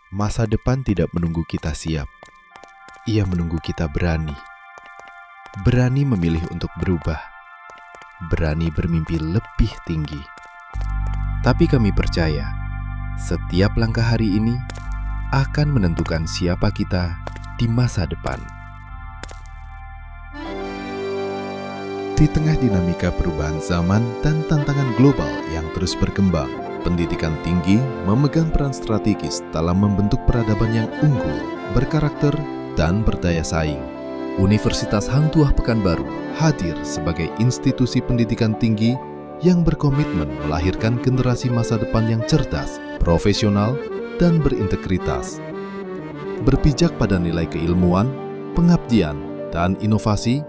Masa depan tidak menunggu kita siap. Ia menunggu kita berani. Berani memilih untuk berubah. Berani bermimpi lebih tinggi. Tapi kami percaya, setiap langkah hari ini akan menentukan siapa kita di masa depan. Di tengah dinamika perubahan zaman dan tantangan global yang terus berkembang, pendidikan tinggi memegang peran strategis dalam membentuk peradaban yang unggul, berkarakter, dan berdaya saing. Universitas Hang Tuah Pekanbaru hadir sebagai institusi pendidikan tinggi yang berkomitmen melahirkan generasi masa depan yang cerdas, profesional, dan berintegritas. Berpijak pada nilai keilmuan, pengabdian, dan inovasi,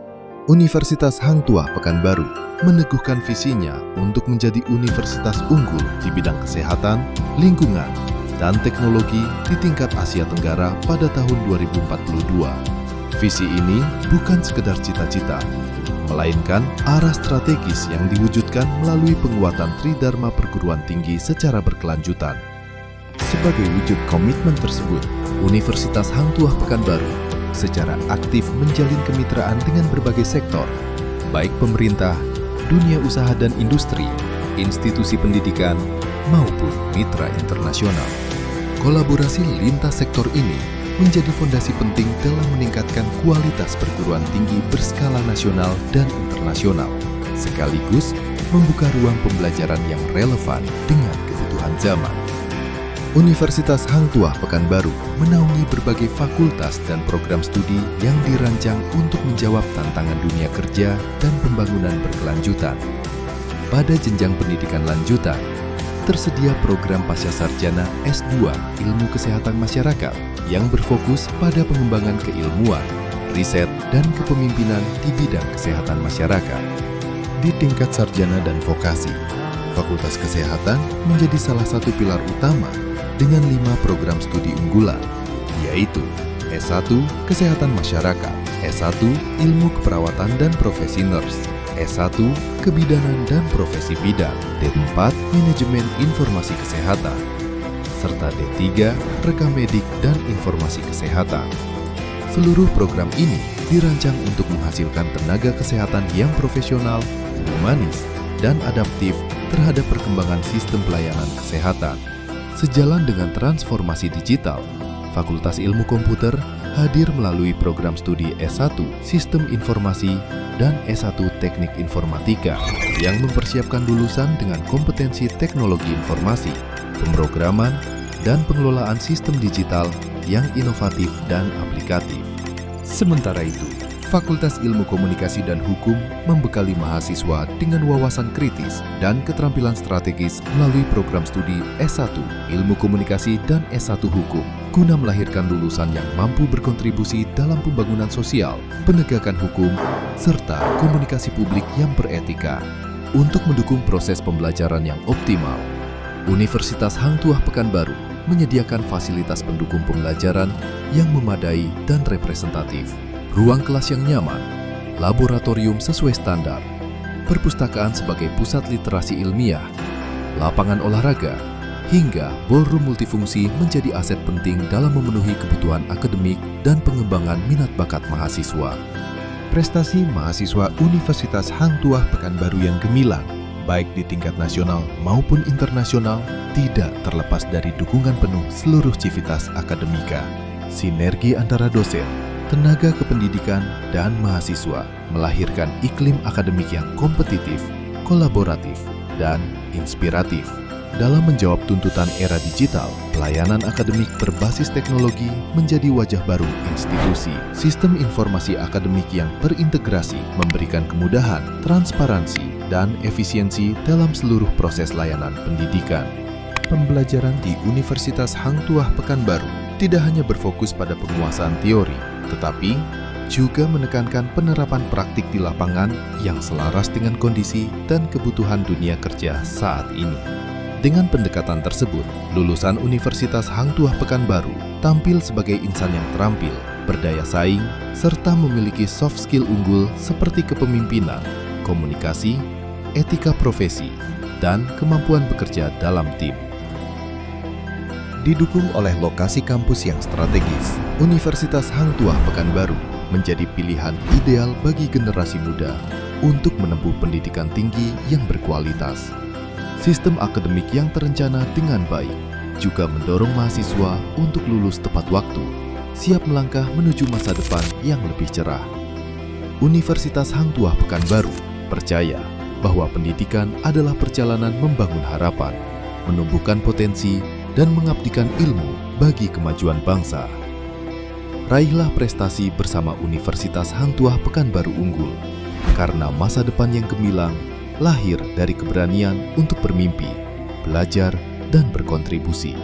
Universitas Hang Tuah Pekanbaru meneguhkan visinya untuk menjadi universitas unggul di bidang kesehatan, lingkungan, dan teknologi di tingkat Asia Tenggara pada tahun 2042. Visi ini bukan sekedar cita-cita, melainkan arah strategis yang diwujudkan melalui penguatan Tridharma perguruan tinggi secara berkelanjutan. Sebagai wujud komitmen tersebut, Universitas Hang Tuah Pekanbaru secara aktif menjalin kemitraan dengan berbagai sektor, baik pemerintah, dunia usaha dan industri, institusi pendidikan, maupun mitra internasional. Kolaborasi lintas sektor ini menjadi fondasi penting dalam meningkatkan kualitas perguruan tinggi berskala nasional dan internasional, sekaligus membuka ruang pembelajaran yang relevan dengan kebutuhan zaman. Universitas Hang Tuah Pekanbaru menaungi berbagai fakultas dan program studi yang dirancang untuk menjawab tantangan dunia kerja dan pembangunan berkelanjutan. Pada jenjang pendidikan lanjutan, tersedia program Pascasarjana S2 Ilmu Kesehatan Masyarakat yang berfokus pada pengembangan keilmuan, riset, dan kepemimpinan di bidang kesehatan masyarakat. Di tingkat sarjana dan vokasi, Fakultas Kesehatan menjadi salah satu pilar utama dengan 5 program studi unggulan, yaitu S1 Kesehatan Masyarakat, S1 Ilmu Keperawatan dan Profesi Nurse, S1 Kebidanan dan Profesi Bidan, D4 Manajemen Informasi Kesehatan, serta D3 Rekam Medik dan Informasi Kesehatan. Seluruh program ini dirancang untuk menghasilkan tenaga kesehatan yang profesional, humanis, dan adaptif terhadap perkembangan sistem pelayanan kesehatan. Sejalan dengan transformasi digital, Fakultas Ilmu Komputer hadir melalui program studi S1 Sistem Informasi dan S1 Teknik Informatika yang mempersiapkan lulusan dengan kompetensi teknologi informasi, pemrograman, dan pengelolaan sistem digital yang inovatif dan aplikatif. Sementara itu, Fakultas Ilmu Komunikasi dan Hukum membekali mahasiswa dengan wawasan kritis dan keterampilan strategis melalui program studi S1 Ilmu Komunikasi dan S1 Hukum, guna melahirkan lulusan yang mampu berkontribusi dalam pembangunan sosial, penegakan hukum, serta komunikasi publik yang beretika. Untuk mendukung proses pembelajaran yang optimal, Universitas Hang Tuah Pekanbaru menyediakan fasilitas pendukung pembelajaran yang memadai dan representatif. Ruang kelas yang nyaman, laboratorium sesuai standar, perpustakaan sebagai pusat literasi ilmiah, lapangan olahraga, hingga ballroom multifungsi menjadi aset penting dalam memenuhi kebutuhan akademik dan pengembangan minat bakat mahasiswa. Prestasi mahasiswa Universitas Hang Tuah Pekanbaru yang gemilang, baik di tingkat nasional maupun internasional, tidak terlepas dari dukungan penuh seluruh civitas akademika. Sinergi antara dosen, tenaga kependidikan, dan mahasiswa melahirkan iklim akademik yang kompetitif, kolaboratif, dan inspiratif. Dalam menjawab tuntutan era digital, pelayanan akademik berbasis teknologi menjadi wajah baru institusi. Sistem informasi akademik yang terintegrasi memberikan kemudahan, transparansi, dan efisiensi dalam seluruh proses layanan pendidikan. Pembelajaran di Universitas Hang Tuah Pekanbaru tidak hanya berfokus pada penguasaan teori, tetapi juga menekankan penerapan praktik di lapangan yang selaras dengan kondisi dan kebutuhan dunia kerja saat ini. Dengan pendekatan tersebut, lulusan Universitas Hang Tuah Pekanbaru tampil sebagai insan yang terampil, berdaya saing, serta memiliki soft skill unggul seperti kepemimpinan, komunikasi, etika profesi, dan kemampuan bekerja dalam tim. Didukung oleh lokasi kampus yang strategis, Universitas Hang Tuah Pekanbaru menjadi pilihan ideal bagi generasi muda untuk menempuh pendidikan tinggi yang berkualitas. Sistem akademik yang terencana dengan baik juga mendorong mahasiswa untuk lulus tepat waktu, siap melangkah menuju masa depan yang lebih cerah. Universitas Hang Tuah Pekanbaru percaya bahwa pendidikan adalah perjalanan membangun harapan, menumbuhkan potensi, dan mengabdikan ilmu bagi kemajuan bangsa. Raihlah prestasi bersama Universitas Hang Tuah Pekanbaru unggul, karena masa depan yang gemilang lahir dari keberanian untuk bermimpi, belajar, dan berkontribusi.